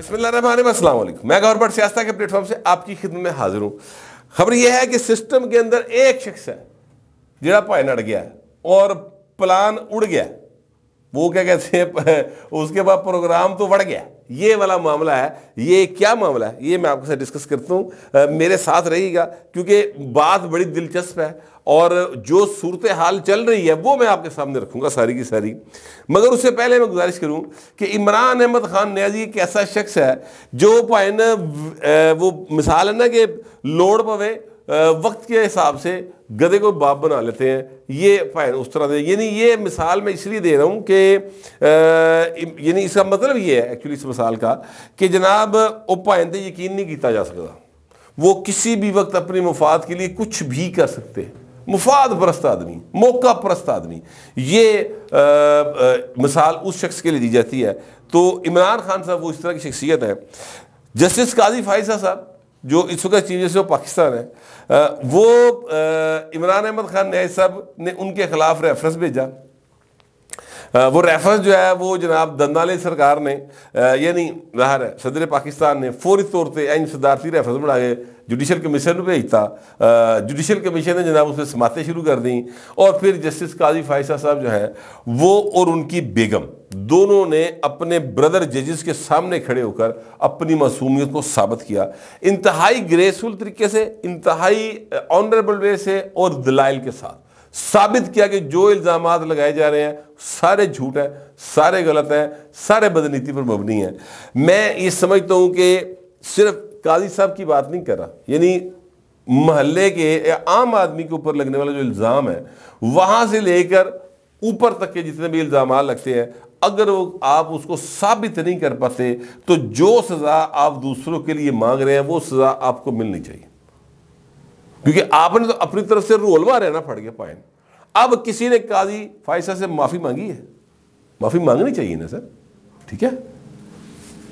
بسم اللہ الرحمن الرحیم، السلام علیکم۔ میں گور بٹ سیاست کے پلیٹ فارم سے آپ کی خدمت میں حاضر ہوں۔ خبر یہ ہے کہ سسٹم کے اندر ایک شخص ہے جڑا پائے نڑ گیا اور پلان اڑ گیا، وہ کیا کہتے ہیں اس کے بعد پروگرام تو وڑ گیا، یہ والا معاملہ ہے۔ یہ کیا معاملہ ہے یہ میں آپ کے ساتھ ڈسکس کرتا ہوں، میرے ساتھ رہیے گا کیونکہ بات بڑی دلچسپ ہے اور جو صورتحال چل رہی ہے وہ میں آپ کے سامنے رکھوں گا ساری کی ساری۔ مگر اس سے پہلے میں گزارش کروں کہ عمران احمد خان نیازی ایک ایسا شخص ہے جو وہ مثال ہے نا کہ لوڑ پوے وقت کے حساب سے گدے کو باپ بنا لیتے ہیں، یہ اس طرح سے، یعنی یہ مثال میں اس لیے دے رہا ہوں کہ یعنی اس کا مطلب یہ ہے ایکچولی اس مثال کا کہ جناب وہ پائندے یقین نہیں کیتا جا سکتا، وہ کسی بھی وقت اپنے مفاد کے لیے کچھ بھی کر سکتے ہیں، مفاد پرست آدمی، موقع پرست آدمی، یہ مثال اس شخص کے لیے دی جاتی ہے۔ تو عمران خان صاحب وہ اس طرح کی شخصیت ہے۔ جسٹس قاضی فائزہ صاحب جو اس وقت چیف جسٹس پاکستان ہے، وہ عمران احمد خان نیازی صاحب نے ان کے خلاف ریفرنس بھیجا۔ وہ ریفرنس جو ہے وہ جناب دندالے سرکار نے یعنی ظاہر ہے صدر پاکستان نے فوری طور پہ صدارتی ریفرنس بنا کے جوڈیشل کمیشن کو بھیجتا، جوڈیشل کمیشن نے جناب اس پہ سماعتیں شروع کر دیں، اور پھر جسٹس قاضی فائزہ صاحب جو ہیں وہ اور ان کی بیگم دونوں نے اپنے بردر ججز کے سامنے کھڑے ہو کر اپنی معصومیت کو ثابت کیا، انتہائی گریسفل طریقے سے، انتہائی آنریبل وے سے اور دلائل کے ساتھ ثابت کیا کہ جو الزامات لگائے جا رہے ہیں سارے جھوٹ ہیں، سارے غلط ہیں، سارے بدنیتی پر مبنی ہیں۔ میں یہ سمجھتا ہوں کہ صرف قاضی صاحب کی بات نہیں کر رہا، یعنی محلے کے عام آدمی کے اوپر لگنے والا جو الزام ہے وہاں سے لے کر اوپر تک کے جتنے بھی الزامات لگتے ہیں، اگر آپ اس کو ثابت نہیں کر پاتے تو جو سزا آپ دوسروں کے لیے مانگ رہے ہیں وہ سزا آپ کو ملنی چاہیے، کیونکہ آپ نے تو اپنی طرف سے رول مارے نا پھڑ گیا پائن۔ اب کسی نے قاضی فائزہ سے معافی مانگی ہے، معافی مانگنی چاہیے نا سر، ٹھیک ہے؟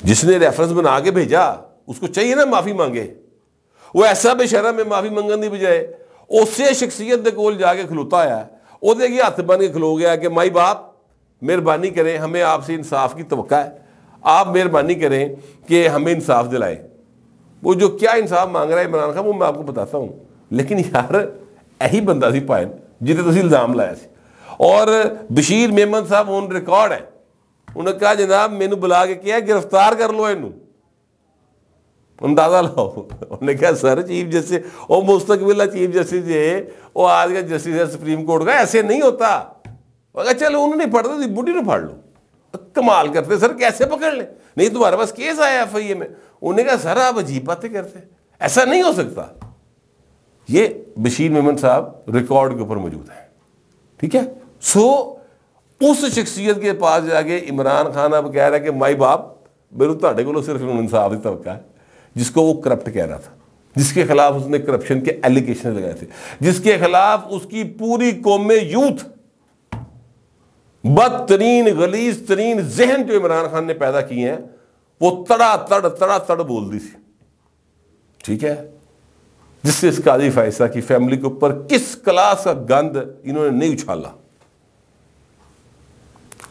جس نے ریفرنس بنا کے بھیجا اس کو چاہیے نا معافی مانگے، وہ ایسا بے شرم میں معافی منگن دی بجائے اسے شخصیت دے کول جا کے کھلوتا ہے، وہ دے گی ہاتھ بن کے کھلو گیا کہ مائی باپ مہربانی کریں، ہمیں آپ سے انصاف کی توقع ہے، آپ مہربانی کریں کہ ہمیں انصاف دلائیں۔ وہ جو کیا انصاف مانگ رہا ہے عمران خان وہ میں آپ کو بتاتا ہوں، لیکن یار یہی بندہ سی پائن جنہیں تسی الزام لایا سی، اور بشیر میمن صاحب اون ریکارڈ ہے، انہوں نے کہا جناب مینو بلا کے کیا گرفتار کر لو انہوں، اندازہ لاؤ۔ انہوں نے کہا سر چیف جسٹس وہ مستقبل چیف جسٹس ہے، وہ آج کا جسٹس ہے سپریم کورٹ کا، ایسے نہیں ہوتا۔ چلو انہوں نے پڑھتے تھی بڈھی نے پھاڑ لو، کمال کرتے سر، کیسے پکڑ لیں؟ نہیں تمہارے پاس کیس آیا ایف آئی اے میں۔ انہوں نے کہا سر آپ عجیب باتیں کرتے ہیں، ایسا نہیں ہو سکتا۔ یہ بشیر میمن صاحب ریکارڈ کے اوپر موجود ہیں، ٹھیک ہے؟ اس شخصیت کے پاس جا کے عمران خان اب کہہ رہا ہے کہ مائی باپ میرے تہاڈے کولوں صرف انصاف کی توقع ہے، جس کو وہ کرپٹ کہہ رہا تھا، جس کے خلاف اس نے کرپشن کے ایلیگیشن لگائے تھے، جس کے خلاف اس کی پوری قوم یوتھ بدترین غلیظ ترین ذہن جو عمران خان نے پیدا کیے ہیں وہ تڑا تڑ بول دی سی، ٹھیک ہے؟ جس سے اس قاضی فائزہ کی فیملی کے اوپر کس کلاس کا گند انہوں نے نہیں اچھالا،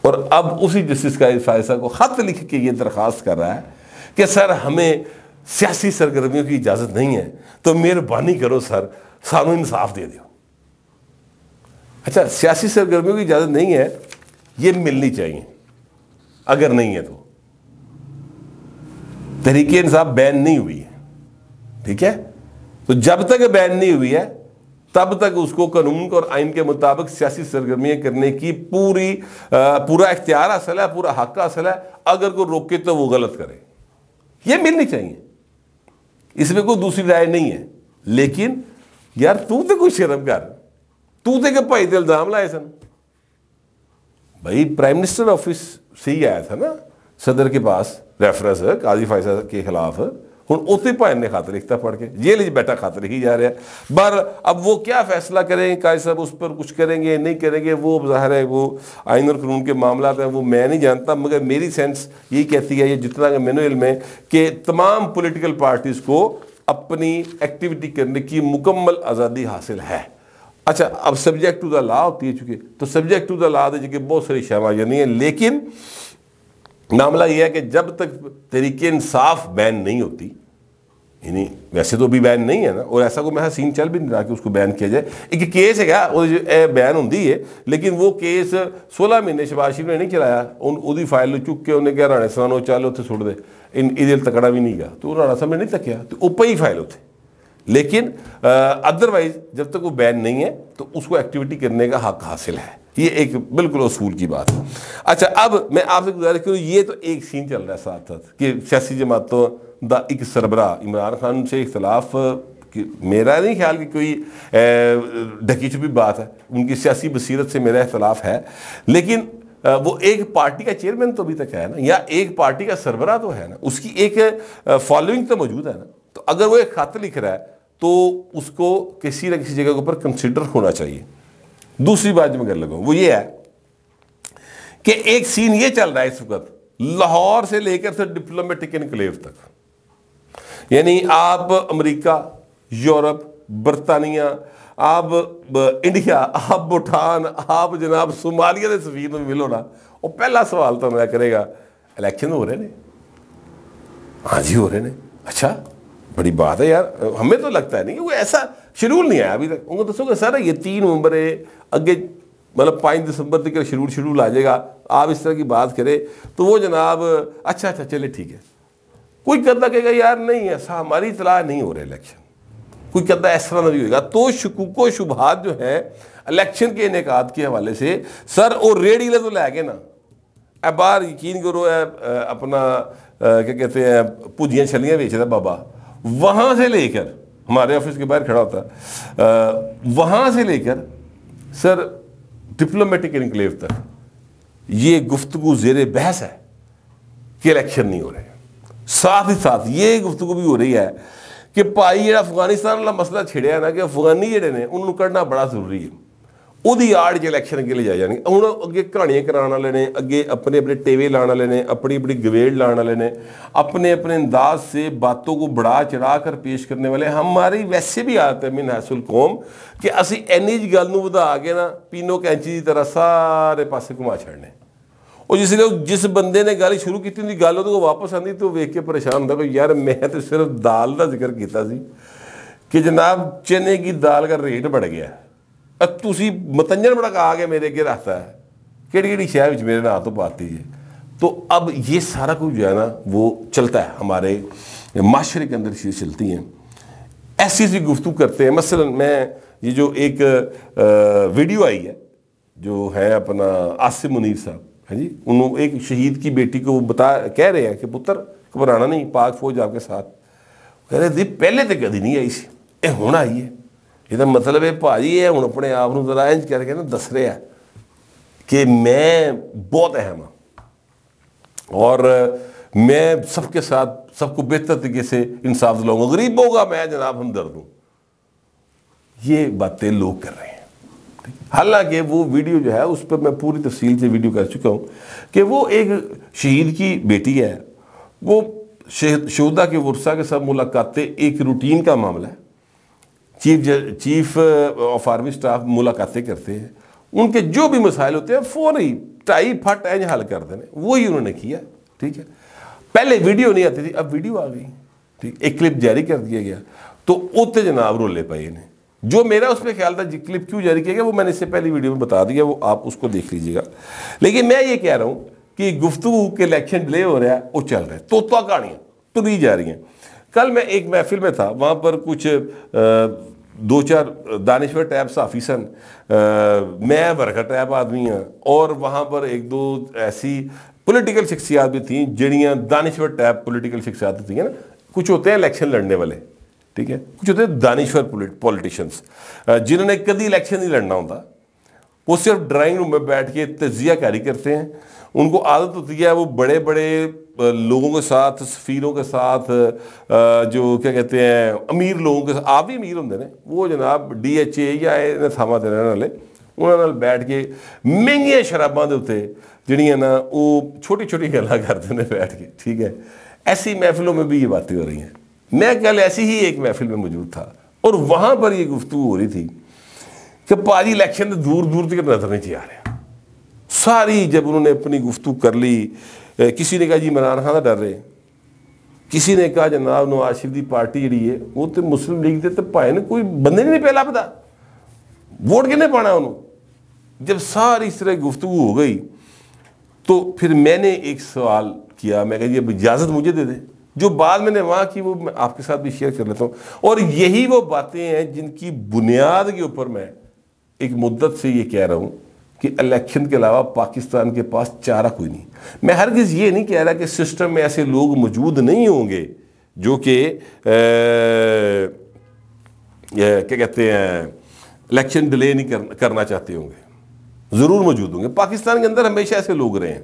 اور اب اسی جسٹس قاضی فائزہ کو خط لکھ کے یہ درخواست کر رہا ہے کہ سر ہمیں سیاسی سرگرمیوں کی اجازت نہیں ہے تو مہربانی کرو سر سانو انصاف دے دیو۔ اچھا سیاسی سرگرمیوں کی اجازت نہیں ہے، یہ ملنی چاہیے، اگر نہیں ہے تو تحریک انصاف بین نہیں ہوئی ہے، ٹھیک ہے؟ تو جب تک بین نہیں ہوئی ہے تب تک اس کو قانون اور آئین کے مطابق سیاسی سرگرمیاں کرنے کی پورا اختیار حاصل ہے، پورا حق حاصل ہے، اگر کوئی روکے تو وہ غلط کرے، یہ ملنی چاہیے، اس میں کوئی دوسری رائے نہیں ہے۔ لیکن یار تو کوئی شرم کر، تو کہ بھائی تے الزام لائے سن، بھائی پرائم منسٹر آفس سے ہی آیا تھا نا صدر کے پاس ریفرنس قاضی فائزہ کے خلاف، ہوں اتنے بھائی نے خط لکھتا پڑھ کے جیل بیٹھا خط لکھی جا رہا ہے بر اب وہ کیا فیصلہ کریں قاضی صاحب اس پر کچھ کریں گے نہیں کریں گے، وہ ظاہر ہے وہ آئین اور قانون کے معاملات ہیں وہ میں نہیں جانتا، مگر میری سینس یہی کہتی ہے، یہ جتنا کہ میں نے علم ہے کہ تمام پولیٹیکل پارٹیز کو اپنی ایکٹیویٹی کرنے کی مکمل آزادی حاصل ہے۔ اچھا اب سبجیکٹ ٹو دا لا ہوتی ہے، چونکہ تو سبجیکٹ ٹو دا لا دے کہ بہت ساری شامل نہیں ہیں، لیکن معاملہ یہ ہے کہ جب تک تحریک انصاف بین نہیں ہوتی، یعنی ویسے تو ابھی بین نہیں ہے نا، اور ایسا کوئی میں سین چل بھی نہیں رہا کہ اس کو بین کیا جائے. ایک کیس ہے کیا بین ہوتی ہے، لیکن وہ کیس 16 مہینے شہباز شریف نے نہیں چلایا. وہی فائل چک کے انہیں کیا رانے سانو چل اتنے سٹ دے، ادھر تکڑا بھی نہیں گیا تو رانا صاحب نے نہیں تکیا تو اوپر ہی فائل ہوتے. لیکن ادروائز جب تک وہ بین نہیں ہے تو اس کو ایکٹیویٹی کرنے کا حق حاصل ہے. یہ ایک بالکل اصول کی بات ہے. اچھا اب میں آپ سے گزارش کروں، یہ تو ایک سین چل رہا ہے ساتھ ساتھ کہ سیاسی جماعتوں دا ایک سربراہ عمران خان سے اختلاف، میرا نہیں خیال کہ کوئی ڈھکی چھپی بات ہے، ان کی سیاسی بصیرت سے میرا اختلاف ہے، لیکن وہ ایک پارٹی کا چیئرمین تو ابھی تک ہے نا، یا ایک پارٹی کا سربراہ تو ہے نا، اس کی ایک فالوئنگ تو موجود ہے نا. تو اگر وہ ایک خط لکھ رہا ہے تو اس کو کسی نہ کسی جگہ کے اوپر کنسیڈر ہونا چاہیے. دوسری بات جو میں کر لگا وہ یہ ہے کہ ایک سین یہ چل رہا ہے اس وقت لاہور سے لے کر ڈپلومیٹک انکلیو تک، یعنی آپ امریکہ، یورپ، برطانیہ، آپ انڈیا، آپ بھوٹان، آپ جناب صومالیہ کے سفیر میں ملو نا، اور پہلا سوال تو میں کرے گا الیکشن ہو رہے ہیں؟ ہاں جی ہو رہے ہیں. اچھا بڑی بات ہے یار، ہمیں تو لگتا ہے نہیں کہ وہ ایسا شیڈول نہیں آیا ابھی تک. ان کو دسو کہ سر یہ 3 نومبر ہے، اگے مطلب 5 دسمبر تک شیڈول آ جائے گا، آپ اس طرح کی بات کرے تو وہ جناب اچھا چلے ٹھیک ہے. کوئی قدہ کہے گا یار نہیں ایسا ہماری اطلاع نہیں ہو رہے الیکشن، کوئی قدہ اس طرح نہیں ہوئے گا. تو شکوک و شبہات جو ہیں الیکشن کے انعقاد کے حوالے سے سر اور ریڈی لے تو لے گے نا. اے باہر یقین کرو اپنا کیا کہتے ہیں پوجیاں چھلیاں بیچتا بابا، وہاں سے لے کر ہمارے آفس کے باہر کھڑا ہوتا، وہاں سے لے کر سر ڈپلومیٹک انکلیو تک یہ گفتگو زیر بحث ہے کہ الیکشن نہیں ہو رہے. ساتھ ہی ساتھ یہ گفتگو بھی ہو رہی ہے کہ بھائی جہاں افغانستان والا مسئلہ چھڑیا ہے نا کہ افغانی جڑے نے انہوں کرنا بڑا ضروری ہے، وہی آڑ چ الیکشن کے لیے جائے جانے. ہوں اگے کہانیاں کرانے والے نے، اگے اپنے اپنے ٹیوے لانے والے نے، اپنی اپنی گویڑ لانے والے نے، اپنے اپنے انداز سے باتوں کو بڑھا چڑھا کر پیش کرنے والے. ہماری ویسے بھی عادت ہے من حیث القوم کہ اسی اینی جی گل نوں ودا کے نا پینو کینچی کی طرح سارے پاسے گھما چھڑنے. اور جس بندے نے گل شروع کی تھی گل وہ واپس آتی تو ویک کے پریشان ہوتا کہ یار میں تو صرف دال کا ذکر کیتا سی کہ جناب چنے کی دال کا ریٹ بڑھ گیا، تسی متنجن بڑا آ کے میرے اگے رکھتا ہے کہڑی شہر میرے نام تو پاتی ہے. تو اب یہ سارا کچھ جو ہے نا وہ چلتا ہے ہمارے معاشرے کے اندر چیزیں چلتی ہیں. ایسی گفتگو کرتے ہیں. مثلا میں یہ جو ایک ویڈیو آئی ہے جو ہے اپنا عاصم منیر صاحب، ہاں جی، انہوں ایک شہید کی بیٹی کو کہہ رہے ہیں کہ پتر گھبرانا نہیں، پاک فوج آپ کے ساتھ. کہہ رہے تھے پہلے تو کدی نہیں آئی سی، یہ ہوں آئی ہے. یہ مطلب ہے بھائی ہے ہوں اپنے آپ کو ذرا انج کر کے نا دس رہا کہ میں بہت اہم ہوں اور میں سب کے ساتھ سب کو بہتر طریقے سے انصاف دلاؤں گا، غریب ہوگا میں جناب ہمدرد ہوں. یہ باتیں لوگ کر رہے ہیں. حالانکہ وہ ویڈیو جو ہے اس پر میں پوری تفصیل سے ویڈیو کر چکا ہوں کہ وہ ایک شہید کی بیٹی ہے، وہ شہداء کے ورثہ کے ساتھ ملاقاتیں ایک روٹین کا معاملہ ہے. چیف آف آرمی سٹاف ملاقاتیں کرتے ہیں، ان کے جو بھی مسائل ہوتے ہیں فوری ٹائی پھٹ اینج حل کر دینے، وہی انہوں نے کیا. ٹھیک ہے، پہلے ویڈیو نہیں آتی تھی، اب ویڈیو آ گئی. ٹھیک، ایک کلپ جاری کر دیا گیا تو اتنے جناب رولے پائے انہیں. جو میرا اس پہ خیال تھا کلپ کیوں جاری کیا گیا وہ میں نے اس سے پہلی ویڈیو میں بتا دیا، وہ آپ اس کو دیکھ لیجیے گا. لیکن میں یہ کہہ رہا ہوں کہ گفتگو کے الیکشن ڈیلے ہو رہا ہے وہ چل رہا ہے، توتا کہانیاں تری جا رہی ہیں. کل میں ایک محفل میں تھا، وہاں پر کچھ 2-4 دانشور ٹیپ صحافی سن، میں ورکر ٹیپ آدمی ہوں، اور وہاں پر 1-2 ایسی پولیٹیکل شخصیات بھی تھیں جڑیاں دانشور ٹیپ پولیٹیکل شخصیات تھیں نا. کچھ ہوتے ہیں الیکشن لڑنے والے، ٹھیک ہے، کچھ ہوتے ہیں دانشور پولیٹیشنس جنہوں نے کبھی الیکشن نہیں لڑنا ہوتا. وہ صرف ڈرائنگ روم میں بیٹھ کے تجزیہ کاری کرتے ہیں. ان کو عادت ہوتی ہے وہ بڑے بڑے لوگوں کے ساتھ، سفیروں کے ساتھ، جو کیا کہتے ہیں امیر لوگوں کے ساتھ، آپ بھی امیر ہوتے ہیں وہ جناب DHA یا تھاما دے رہنے والے انہوں بیٹھ کے مہنگیاں شراباں دے ہوتے جڑیاں نا وہ چھوٹی چھوٹی گلاں کرتے ہیں بیٹھ کے. ٹھیک ہے، ایسی محفلوں میں بھی یہ باتیں ہو رہی ہیں. میں کل ایسی ہی ایک محفل میں موجود تھا اور وہاں پر یہ گفتگو ہو رہی تھی کہ پاری الیکشن دور دور تک نظر نہیں آ رہے. ساری جب انہوں نے اپنی گفتگو کر لی، کسی نے کہا جی عمران خان ڈر رہے، کسی نے کہا جناب نواز شریف دی پارٹی جڑی ہے وہ تو مسلم لیگ دے تو پائے نے کوئی بندے نہیں پہلا پتا، ووٹ کنے پانا انہوں۔ جب ساری اس طرح گفتگو ہو گئی تو پھر میں نے ایک سوال کیا، میں کہا جی اب اجازت مجھے دے دیں، جو بات میں نے وہاں کی وہ میں آپ کے ساتھ بھی شیئر کر لیتا ہوں، اور یہی وہ باتیں ہیں جن کی بنیاد کے اوپر میں ایک مدت سے یہ کہہ رہا ہوں کہ الیکشن کے علاوہ پاکستان کے پاس چارہ کوئی نہیں۔ میں ہرگز یہ نہیں کہہ رہا کہ سسٹم میں ایسے لوگ موجود نہیں ہوں گے جو کہ کیا کہتے ہیں الیکشن ڈیلے نہیں کرنا چاہتے ہوں گے، ضرور موجود ہوں گے۔ پاکستان کے اندر ہمیشہ ایسے لوگ رہے ہیں،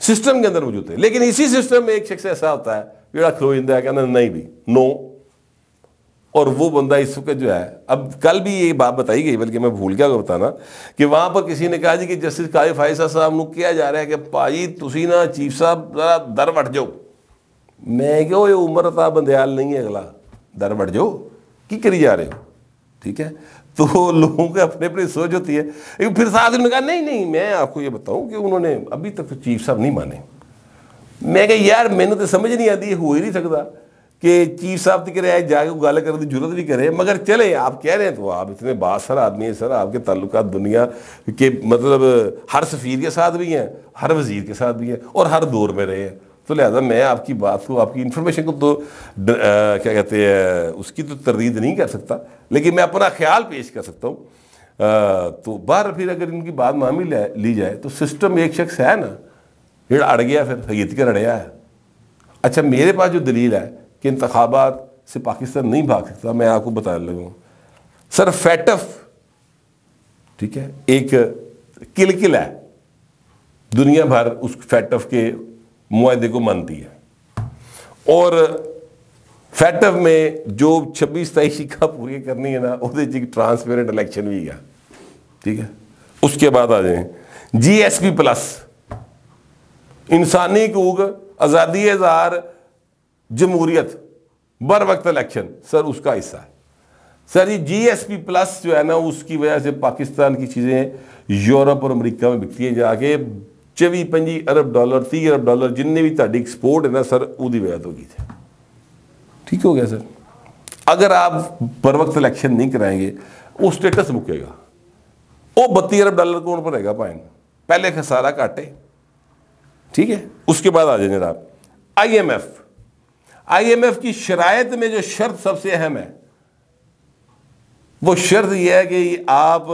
سسٹم کے اندر موجود ہیں، لیکن اسی سسٹم میں ایک شخص ایسا ہوتا ہے جڑا کھلو جاتا ہے کہنا نہیں بھی نو، اور وہ بندہ اس وقت جو ہے، اب کل بھی یہ بات بتائی گئی بلکہ میں بھول گیا بتانا کہ وہاں پر کسی نے کہا جی کہ جسٹس قاضی فائز صاحب نو کیا جا رہا ہے کہ پاجی تسی نا چیف صاحب ذرا در وٹ جاؤ۔ میں کہ یہ عمر تا بندیال نہیں ہے، اگلا در وٹ جاؤ کی کری جا رہے ہو، ٹھیک ہے۔ تو لوگوں کے اپنے اپنی سوچ ہوتی ہے۔ پھر ساتھ انہوں نے کہا نہیں میں آپ کو یہ بتاؤں کہ انہوں نے ابھی تک تو چیف صاحب نہیں مانے۔ میں کہ یار مینوں تو سمجھ نہیں آتی، ہو ہی نہیں سکتا کہ چیف صاحب تک رہے جا کے گل کرنے کی ضرورت بھی کرے، مگر چلے آپ کہہ رہے ہیں تو آپ اتنے بااثر آدمی ہیں سر، آپ کے تعلقات دنیا کے مطلب ہر سفیر کے ساتھ بھی ہیں، ہر وزیر کے ساتھ بھی ہیں، اور ہر دور میں رہے ہیں، تو لہذا میں آپ کی بات کو، آپ کی انفارمیشن کو تو کیا کہتے ہیں اس کی تو تردید نہیں کر سکتا، لیکن میں اپنا خیال پیش کر سکتا ہوں۔ تو باہر پھر اگر ان کی بات مان لی جائے تو سسٹم ایک شخص ہے نا جڑا اڑ گیا، پھر حقیقت کر اڑیا ہے۔ اچھا میرے پاس جو دلیل ہے کہ انتخابات سے پاکستان نہیں بھاگ سکتا، میں آپ کو بتانے لگا ہوں سر، فیٹف ٹھیک ہے ایک کلکل ہے، دنیا بھر اس فیٹف کے معاہدے کو مانتی ہے، اور فیٹف میں جو 26-27 شکا پوری کرنی ہے نا وہ ٹرانسپیرنٹ الیکشن بھی ہے، ٹھیک ہے۔ اس کے بعد آ جائیں GSP پلس، انسانی حقوق، آزادی اظہار، جمہوریت، بر وقت الیکشن، سر اس کا حصہ ہے۔ سر یہ GSP پلس جو ہے نا اس کی وجہ سے پاکستان کی چیزیں یورپ اور امریکہ میں بکتی ہیں جا کے، 24-25 ارب ڈالر، 30 ارب ڈالر جننے بھی تاری ایکسپورٹ ہے نا سر وہ دی وجہ تو کی تھے، ٹھیک ہو گیا سر۔ اگر آپ بر وقت الیکشن نہیں کرائیں گے وہ سٹیٹس مکے گا، وہ 32 ارب ڈالر کون پڑے گا پائن، پہلے خسارہ کاٹے، ٹھیک ہے۔ اس کے بعد آ جائیں جناب IMF کی شرائط میں جو شرط سب سے اہم ہے وہ شرط یہ ہے کہ آپ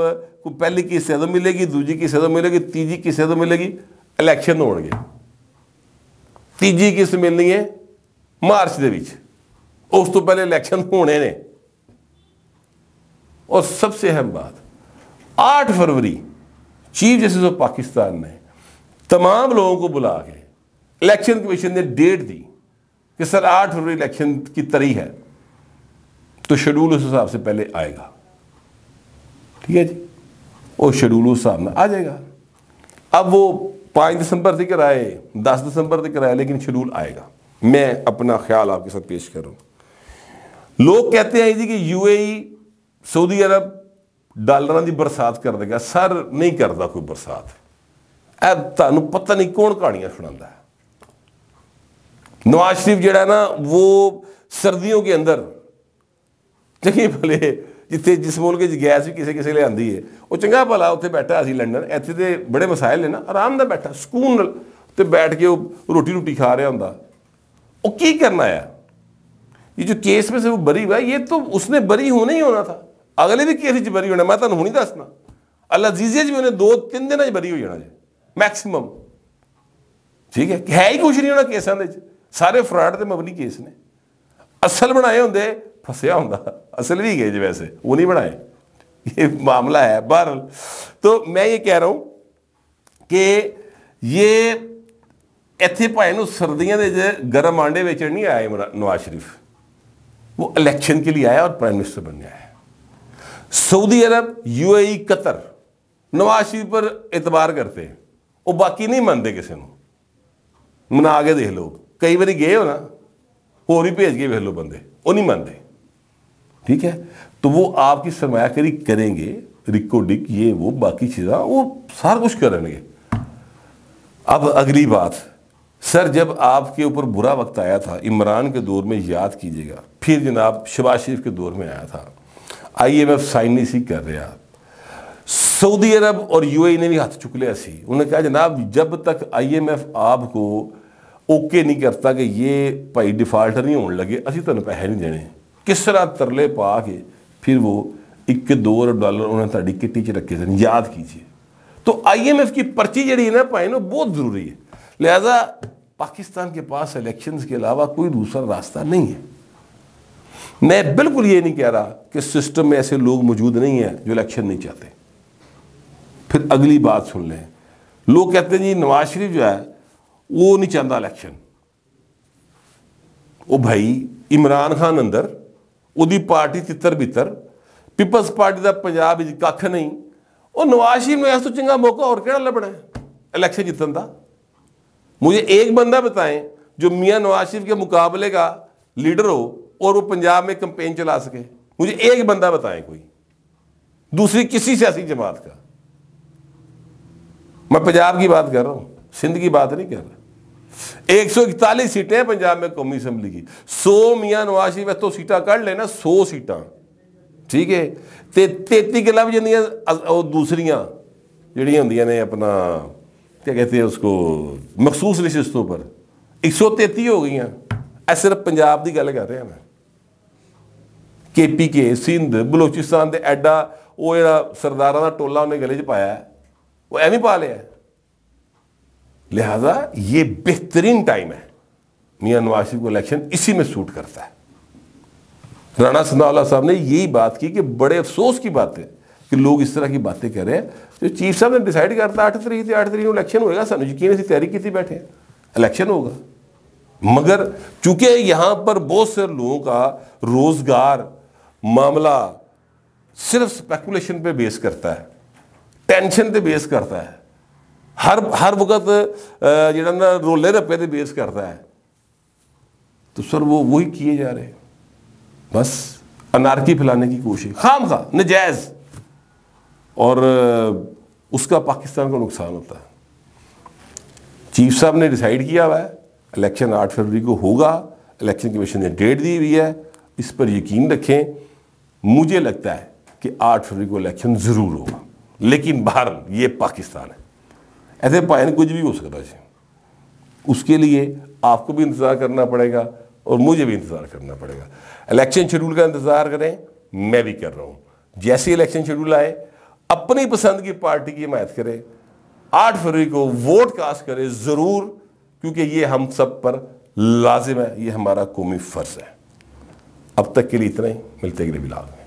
کو پہلی کی حصہ ملے گی، دوسری کی حصہ ملے گی، تیجی کی حصہ ملے گی، الیکشن ہو گے، تیجی قسط ملنی ہے مارچ دے وچ، اس تو پہلے الیکشن ہونے نے۔ اور سب سے اہم بات 8 فروری چیف جسٹس آف پاکستان نے تمام لوگوں کو بلا کے الیکشن کمیشن نے ڈیٹ دی کہ سر 8 فروری الیکشن کی تاریخ ہے تو شیڈول اس حساب سے پہلے آئے گا، ٹھیک ہے جی، وہ شیڈول اس حساب میں آ جائے گا۔ اب وہ 5 دسمبر تک آئے، 10 دسمبر تک آئے، لیکن شیڈول آئے گا۔ میں اپنا خیال آپ کے ساتھ پیش کر رہا ہوں۔ لوگ کہتے ہیں جی کہ UAE سعودی عرب ڈالراں دی برسات کر دے گا، سر نہیں کرتا کوئی برسات، اب تانوں پتہ نہیں کون کہانیاں سناتا ہے۔ نواز شریف جڑا ہے نا وہ سردیوں کے اندر چنگے بھلے جتنے جس ملک گیس بھی کسی لے آتی ہے وہ چنگا بھلا اتنے بیٹھا اسی لنڈن، اتنے تو بڑے مسائل نے نا، آرام نہ بیٹھا سکون تے بیٹھ کے وہ روٹی کھا رہا ہوں۔ وہ کی کرنا ہے؟ یہ جو کیس میں سے وہ بری ہوا یہ تو اس نے بری ہونا ہی ہونا تھا، اگلے بھی کیس بری ہونا، میں تمہیں ہوں نہیں دسنا، اللہ عزیز جی انہیں 2-3 دن بری ہو جانا جی میکسیمم، ٹھیک ہے ہی کچھ نہیں ہونا کیساں دے، سارے فراڈ تے مبنی کیس نے، اصل بنائے ہوندے پھسیا ہوندا، اصل بھی گئے جی ویسے وہ نہیں بنائے، یہ معاملہ ہے۔ بہرحال تو میں یہ کہہ رہا ہوں کہ یہ ایتھے پائے نو سردیاں دے گرم آنڈے بیچن نہیں آیا نواز شریف، وہ الیکشن کے لیے آیا اور پرائم منسٹر بننے آیا۔ سعودی عرب، UAE، قطر نواز شریف پر اعتبار کرتے، وہ باقی نہیں مانتے کسی نو، منا آگے دیکھ لو، کئی باری گئے ہو نا اور بھی بھیج کے دیکھ لو بندے، وہ نہیں مانتے، ٹھیک ہے۔ تو وہ آپ کی سرمایہ کاری کریں گے، ریکو ڈک یہ وہ باقی چیزاں وہ سارا کچھ کریں گے، اب اگلی بات سر، جب آپ کے اوپر برا وقت آیا تھا عمران کے دور میں یاد کیجئے گا، پھر جناب شہباز شریف کے دور میں آیا تھا، IMF سائن نہیں سی کر رہا، سعودی عرب اور UAE نے بھی ہاتھ چک لیا سی، انہوں نے کہا جناب جب تک IMF آپ کو اوکے نہیں کرتا کہ یہ بھائی ڈیفالٹر نہیں ہونے لگے اسی تو پیسے نہیں دینے، کس طرح ترلے پا کے پھر وہ $1-2 ارب انہوں نے تاڑی کٹی چ رکھے تھے، یاد کیجئے۔ تو IMF کی پرچی جڑی ہے نا پائیں نا بہت ضروری ہے، لہذا پاکستان کے پاس الیکشنز کے علاوہ کوئی دوسرا راستہ نہیں ہے۔ میں بالکل یہ نہیں کہہ رہا کہ سسٹم میں ایسے لوگ موجود نہیں ہیں جو الیکشن نہیں چاہتے۔ پھر اگلی بات سن لیں، لوگ کہتے ہیں جی نواز شریف جو ہے وہ نہیں چاہتا الیکشن، وہ بھائی عمران خان اندر وہ دی پارٹی تتر بتر، پیپلز پارٹی دا پنجاب کھ نہیں، اور نواز شریف نے ایسا چنگا موقع اور کہڑا لبنا ہے الیکشن جتن دا؟ مجھے ایک بندہ بتائیں جو میاں نواز شریف کے مقابلے کا لیڈر ہو اور وہ پنجاب میں کمپین چلا سکے، مجھے ایک بندہ بتائیں کوئی، دوسری کسی سیاسی جماعت کا۔ میں پنجاب کی بات کر رہا ہوں، سندھ کی بات نہیں کر رہا۔ 141 سیٹیں پنجاب میں قومی اسمبلی کی، 100 میاں نواز شریف تو سیٹاں کر لینا، 100 سیٹاں ٹھیک ہے، 33 کے علاوہ جنیاں دوسریاں جڑیاں ہوندیاں نے اپنا کیا کہتے ہیں اس کو مخصوص نشستوں پر 133 ہو گئی ہیں۔ ایسے صرف پنجاب دی گل کر رہے ہیں میں، KPK سندھ بلوچستان دے ایڈا وہ جڑا سرداراں دا ٹولا انہیں گلے چ پایا ہے وہ ایویں پا لیا ہے۔ لہذا یہ بہترین ٹائم ہے، میاں نواز شریف کو الیکشن اسی میں سوٹ کرتا ہے۔ رانا ثناء اللہ صاحب نے یہی بات کی کہ بڑے افسوس کی بات ہے کہ لوگ اس طرح کی باتیں کر رہے ہیں۔ جو چیف صاحب نے ڈیسائیڈ کرتا 8 تاریخ الیکشن ہوئے گا، سانو یقین اسی تیاری کی بیٹھے ہیں الیکشن ہوگا، مگر چونکہ یہاں پر بہت سے لوگوں کا روزگار معاملہ صرف سپیکولیشن پہ بیس کرتا ہے، ٹینشن پہ بیس کرتا ہے، ہر وقت جڑا نا رولے رپے پہ بیس کرتا ہے، تو سر وہ وہی کیے جا رہے ہیں، بس انارکی پھیلانے کی کوشش خام خواہ نجائز، اور اس کا پاکستان کو نقصان ہوتا ہے۔ چیف صاحب نے ڈیسائیڈ کیا ہوا ہے الیکشن 8 فروری کو ہوگا، الیکشن کمیشن نے ڈیٹ دی ہوئی ہے، اس پر یقین رکھیں۔ مجھے لگتا ہے کہ 8 فروری کو الیکشن ضرور ہوگا، لیکن بہرحال یہ پاکستان ہے، ایسے پائن کچھ بھی ہو سکتا ہے، اس کے لیے آپ کو بھی انتظار کرنا پڑے گا اور مجھے بھی انتظار کرنا پڑے گا۔ الیکشن شیڈول کا انتظار کریں، میں بھی کر رہا ہوں۔ جیسے الیکشن شیڈول آئے اپنی پسند کی پارٹی کی حمایت کریں، 8 فروری کو ووٹ کاسٹ کریں ضرور، کیونکہ یہ ہم سب پر لازم ہے، یہ ہمارا قومی فرض ہے۔ اب تک کے لیے اتنا ہی، ملتے اگلے ولاگ میں۔